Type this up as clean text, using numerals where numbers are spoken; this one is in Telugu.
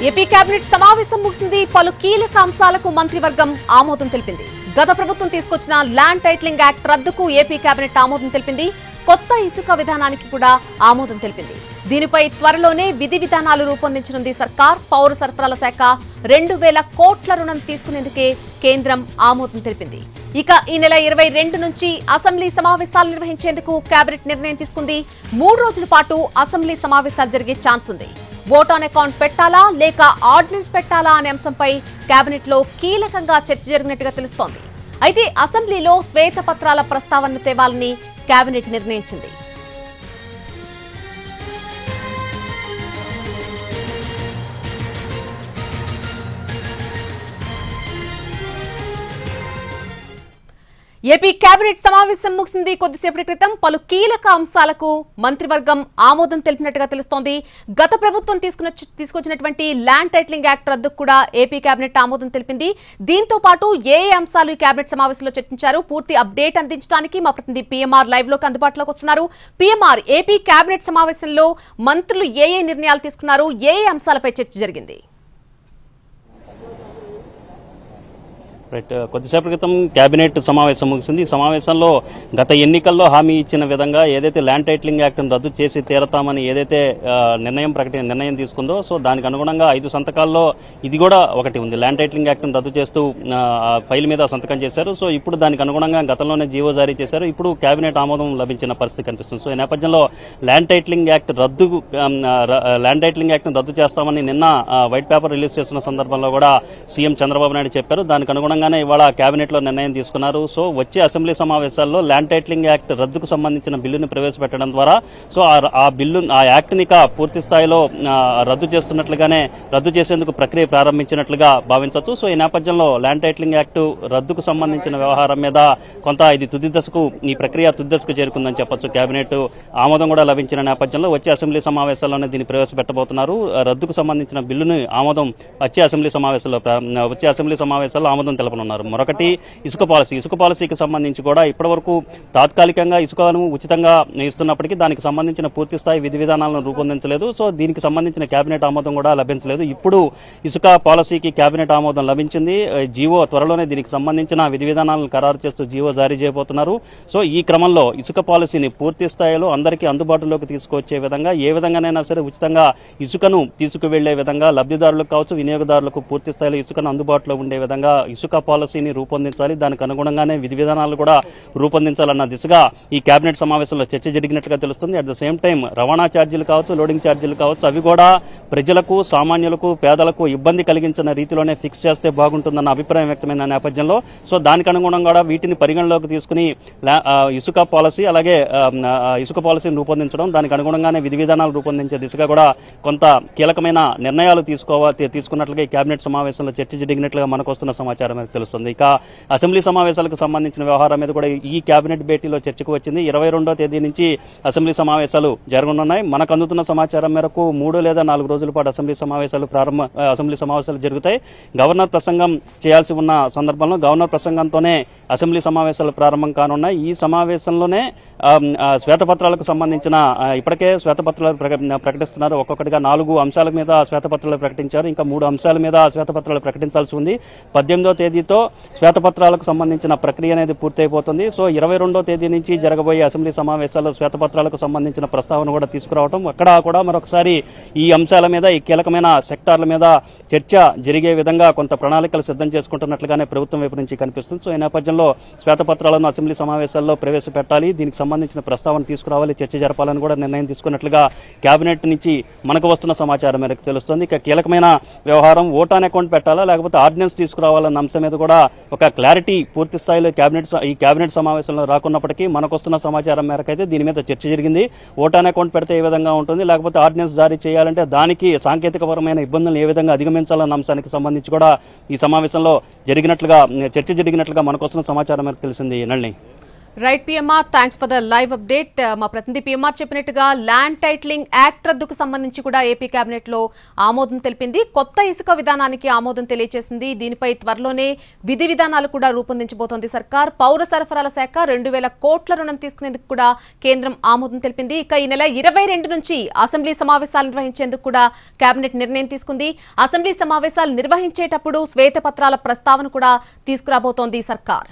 ఏపీ కేబినెట్ సమావేశం ముగిసింది. పలు కీలక అంశాలకు మంత్రివర్గం ఆమోదం తెలిపింది. గత ప్రభుత్వం తీసుకొచ్చిన ల్యాండ్ టైటిలింగ్ యాక్ట్ రద్దుకు ఏపీ కేబినెట్ ఆమోదం తెలిపింది. కొత్త ఇసుక విధానానికి కూడా ఆమోదం తెలిపింది. దీనిపై త్వరలోనే విధి విధానాలు రూపొందించనుంది సర్కార్. పౌర సరఫరాల శాఖ 2000 కోట్ల రుణం తీసుకునేందుకే కేంద్రం ఆమోదం తెలిపింది. ఇక ఈ నెల 22 నుంచి అసెంబ్లీ సమావేశాలు నిర్వహించేందుకు కేబినెట్ నిర్ణయం తీసుకుంది. 3 రోజుల పాటు అసెంబ్లీ సమావేశాలు జరిగే ఛాన్స్ ఉంది. ఓట్ ఆన్ అకౌంట్ పెట్టాలా లేక ఆర్డినెన్స్ పెట్టాలా అనే అంశంపై కేబినెట్ లో కీలకంగా చర్చ జరిగినట్టుగా తెలుస్తోంది. అయితే అసెంబ్లీలో శ్వేతపత్రాల ప్రస్తావనను తేవాలని కేబినెట్ నిర్ణయించింది. ఏపీ కేబినెట్ సమావేశం ముగిసింది కొద్దిసేపటి క్రితం. పలు కీలక అంశాలకు మంత్రివర్గం ఆమోదం తెలిపినట్టుగా తెలుస్తోంది. గత ప్రభుత్వం తీసుకొచ్చినటువంటి ల్యాండ్ టైటిలింగ్ యాక్ట్ రద్దుకు కూడా ఏపీ కేబినెట్ ఆమోదం తెలిపింది. దీంతో పాటు ఏ అంశాలు ఈ కేబినెట్ సమావేశంలో చర్చించారు, పూర్తి అప్డేట్ అందించడానికి మా ప్రతినిధి పీఎంఆర్ లైవ్ లోకి అందుబాటులోకి వస్తున్నారు. పీఎంఆర్, ఏపీ కేబినెట్ సమావేశంలో మంత్రులు ఏ నిర్ణయాలు తీసుకున్నారు, ఏ అంశాలపై చర్చ జరిగింది? కొద్దిసేపటి క్రితం కేబినెట్ సమావేశం ముగిసింది. ఈ సమావేశంలో గత ఎన్నికల్లో హామీ ఇచ్చిన విధంగా ఏదైతే ల్యాండ్ టైటిలింగ్ యాక్ట్ను రద్దు చేసి తీరతామని ఏదైతే నిర్ణయం తీసుకుందో, సో దానికి అనుగుణంగా 5 సంతకాల్లో ఇది కూడా ఒకటి ఉంది. ల్యాండ్ టైటిలింగ్ యాక్ట్ను రద్దు చేస్తూ ఫైల్ మీద సంతకం చేశారు. సో ఇప్పుడు దానికి అనుగుణంగా గతంలోనే జీవో జారీ చేశారు. ఇప్పుడు కేబినెట్ ఆమోదం లభించిన పరిస్థితి కనిపిస్తుంది. సో ఈ నేపథ్యంలో ల్యాండ్ టైటిలింగ్ యాక్ట్ను రద్దు చేస్తామని నిన్న వైట్ పేపర్ రిలీజ్ చేస్తున్న సందర్భంలో కూడా సీఎం చంద్రబాబు నాయుడు చెప్పారు. దానికి అనుగుణంగా ఇవాళ కేబినెట్ లో నిర్ణయం తీసుకున్నారు. సో వచ్చే అసెంబ్లీ సమావేశాల్లో ల్యాండ్ టైటిలింగ్ యాక్ట్ రద్దుకు సంబంధించిన బిల్లును ప్రవేశపెట్టడం ద్వారా సో ఆ యాక్ట్ ని పూర్తి స్థాయిలో రద్దు చేసేందుకు ప్రక్రియ ప్రారంభించినట్లుగా భావించవచ్చు. సో ఈ నేపథ్యంలో ల్యాండ్ టైటిలింగ్ యాక్ట్ రద్దుకు సంబంధించిన వ్యవహారం మీద కొంత ఈ ప్రక్రియ తుది దశకు చేరుకుందని చెప్పొచ్చు. కేబినెట్ ఆమోదం కూడా లభించిన నేపథ్యంలో వచ్చే అసెంబ్లీ సమావేశాల్లోనే దీన్ని ప్రవేశపెట్టబోతున్నారు. రద్దుకు సంబంధించిన బిల్లును ఆమోదం వచ్చే అసెంబ్లీ సమావేశాల్లో ఆమోదం తెలపనున్నారు. మరొకటి ఇసుక పాలసీకి సంబంధించి కూడా ఇప్పటివరకు తాత్కాలికంగా ఇసుకను ఉచితంగా ఇస్తున్నప్పటికీ దానికి సంబంధించిన పూర్తి స్థాయి విధి విధానాలను రూపొందించలేదు. సో దీనికి సంబంధించిన కేబినెట్ ఆమోదం కూడా లభించలేదు. ఇప్పుడు ఇసుక పాలసీకి కేబినెట్ ఆమోదం లభించింది. జీవో త్వరలోనే దీనికి సంబంధించిన విధి విధానాలను ఖరారు చేస్తూ జీవో జారీ చేయబోతున్నారు. సో ఈ క్రమంలో ఇసుక పాలసీని పూర్తి స్థాయిలో అందరికీ అందుబాటులోకి తీసుకొచ్చే విధంగా ఏ విధంగానైనా సరే ఉచితంగా ఇసుకను తీసుకువెళ్లే విధంగా లబ్ధిదారులకు కావచ్చు వినియోగదారులకు పూర్తి స్థాయిలో ఇసుకను అందుబాటులో ఉండే విధంగా ఇసుక పాలసీని రూపొందించాలి. దానికి అనుగుణంగానే విధి విధానాలు కూడా రూపొందించాలన్న దిశగా ఈ కేబినెట్ సమావేశంలో చర్చ జరిగినట్టుగా తెలుస్తుంది. అట్ ద సేమ్ టైం రవాణా ఛార్జీలు కావచ్చు, లోడింగ్ ఛార్జీలు కావచ్చు, అవి కూడా ప్రజలకు, సామాన్యులకు, పేదలకు ఇబ్బంది కలిగించిన రీతిలోనే ఫిక్స్ చేస్తే బాగుంటుందన్న అభిప్రాయం వ్యక్తమైన నేపథ్యంలో సో దానికి అనుగుణంగా కూడా వీటిని పరిగణలోకి తీసుకుని ఇసుక పాలసీని రూపొందించడం, దానికి అనుగుణంగానే విధి విధానాలు రూపొందించే దిశగా కూడా కొంత కీలకమైన నిర్ణయాలు తీసుకున్నట్లుగా ఈ కేబినెట్ సమావేశంలో చర్చ జరిగినట్లుగా మనకు వస్తున్న సమాచారం తెలుస్తుంది. ఇక అసెంబ్లీ సమావేశాలకు సంబంధించిన వ్యవహారం మీద కూడా ఈ కేబినెట్ భేటీలో చర్చకు వచ్చింది. 22వ తేదీ నుంచి అసెంబ్లీ సమావేశాలు జరగనున్నాయి. మనకు అందుతున్న సమాచారం మేరకు 3 లేదా 4 రోజుల పాటు అసెంబ్లీ సమావేశాలు జరుగుతాయి. గవర్నర్ ప్రసంగం చేయాల్సి ఉన్న సందర్భంలో గవర్నర్ ప్రసంగంతోనే అసెంబ్లీ సమావేశాలు ప్రారంభం కానున్నాయి. ఈ సమావేశంలోనే శ్వేతపత్రాలకు సంబంధించిన ఇప్పటికే శ్వేతపత్రాలు ప్రకటిస్తున్నారు. ఒక్కొక్కటిగా 4 అంశాల మీద శ్వేతపత్రాలు ప్రకటించారు. ఇంకా 3 అంశాల మీద శ్వేతపత్రాలు ప్రకటించాల్సి ఉంది. 18వ తేదీతో శ్వేతపత్రాలకు సంబంధించిన ప్రక్రియ అనేది పూర్తయిపోతుంది. సో 22వ తేదీ నుంచి జరగబోయే అసెంబ్లీ సమావేశాల్లో శ్వేతపత్రాలకు సంబంధించిన ప్రస్తావన కూడా తీసుకురావడం, అక్కడ కూడా మరొకసారి ఈ అంశాల మీద, ఈ కీలకమైన సెక్టార్ల మీద చర్చ జరిగే విధంగా కొంత ప్రణాళికలు సిద్ధం చేసుకుంటున్నట్లుగానే ప్రభుత్వం వైపు నుంచి కనిపిస్తుంది. సో ఈ నేపథ్యంలో శ్వేతపత్రాలను అసెంబ్లీ సమావేశాల్లో ప్రవేశపెట్టాలి, దీనికి సంబంధించిన ప్రస్తావన తీసుకురావాలి, చర్చ జరపాలని కూడా నిర్ణయం తీసుకున్నట్లుగా కేబినెట్ నుంచి మనకు వస్తున్న సమాచారం మేరకు తెలుస్తోంది. ఇక కీలకమైన వ్యవహారం ఓట్ ఆన్ అకౌంట్ పెట్టాలా లేకపోతే ఆర్డినెన్స్ తీసుకురావాలన్న అంశం మీద కూడా ఒక క్లారిటీ పూర్తి స్థాయిలో ఈ కేబినెట్ సమావేశంలో రాకున్నప్పటికీ మనకు వస్తున్న సమాచారం మేరకు అయితే దీని మీద చర్చ జరిగింది. ఓట్ ఆన్ అకౌంట్ పెడితే ఏ విధంగా ఉంటుంది, లేకపోతే ఆర్డినెన్స్ జారీ చేయాలంటే దానికి సాంకేతికపరమైన ఇబ్బందులను ఏ విధంగా అధిగమించాలన్న అంశానికి సంబంధించి కూడా ఈ సమావేశంలో చర్చ జరిగినట్లుగా మనకు వస్తున్న సమాచారం మేరకు తెలిసింది. Nalini. Right PMR, thanks for the live update. మా ప్రతినిధి పిఎంఆర్ చెప్పినట్టుగా ల్యాండ్ టైటిలింగ్ యాక్ట్ రద్దుకు సంబంధించి కూడా ఏపీ కేబినెట్ లో ఆమోదం తెలిపింది. కొత్త ఇసుక విధానానికి ఆమోదం తెలియజేసింది. దీనిపై త్వరలోనే విధి విధానాలు కూడా రూపొందించబోతోంది సర్కార్. పౌర సరఫరాల శాఖ 2,000 కోట్ల రుణం తీసుకునేందుకు కూడా కేంద్రం ఆమోదం తెలిపింది. ఇక ఈ నెల 22 నుంచి అసెంబ్లీ సమావేశాలు నిర్వహించేందుకు కూడా కేబినెట్ నిర్ణయం తీసుకుంది. అసెంబ్లీ సమావేశాలు నిర్వహించేటప్పుడు శ్వేతపత్రాల ప్రస్తావన కూడా తీసుకురాబోతోంది సర్కార్.